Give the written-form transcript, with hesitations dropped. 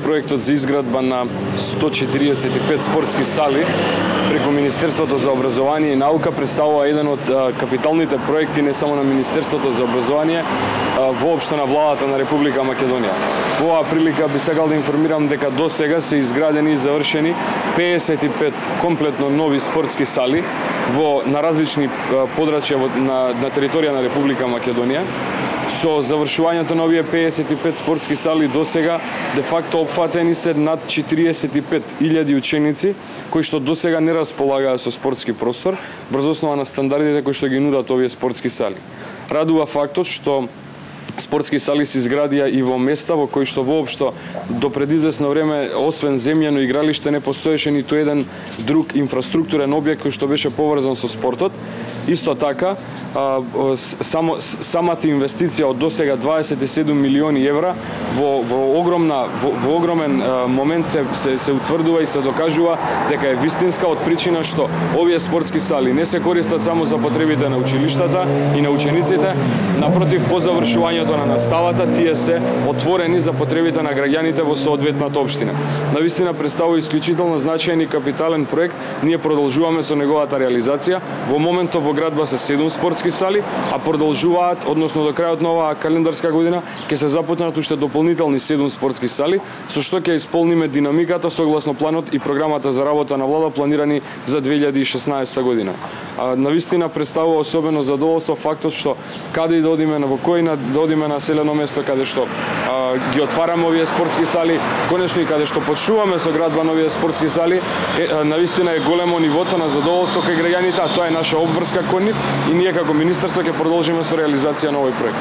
проектот за изградба на 145 спортски сали преку Министерството за образование и наука представува еден од капиталните проекти не само на Министерството за образование, воопшто на владата на Република Македонија. Во оваа прилика би сакал да информирам дека до сега се изградени и завршени 55 комплетно нови спортски сали на различни подрачја на територија на Република Македонија. Со завршувањето на овие 55 спортски сали до сега, де факто опфатени се над 45.000 ученици кои што до сега не располагаа со спортски простор врз основа на стандардите кои што ги нудат овие спортски сали. Радува фактот што спортски сали се изградија и во места во кои што воопшто до пред известно време, освен земјано игралиште, не постоеше ниту еден друг инфраструктурен објект кој што беше поврзан со спортот. Исто така, самата инвестиција од досега 27 милиони евра во огромен момент се утврдува и се докажува дека е вистинска од причина што овие спортски сали не се користат само за потребите на училиштата и на учениците, напротив, по завршувањето на наставата тие се отворени за потребите на граѓаните во соодветната општина. Навистина представува исклучително значаен и капитален проект. Ние продолжуваме со неговата реализација. Во моментот во градба се 7 спортски сали, а продолжуваат, односно до крајот на оваа календарска година ќе се започнат уште дополнителни 7 спортски сали, со што ќе исполниме динамиката согласно планот и програмата за работа на влада планирани за 2016 година. Навистина представува особено задоволство фактот што каде и да одиме, во кој да одиме населено место каде што ги отвараме овие спортски сали, конечно и каде што почнуваме со градба на овие спортски сали, навистина е големо нивото на задоволство кај граѓаните, а тоа е наша обврска кон нив и ние како министерство ќе продолжиме со реализација на овој проект.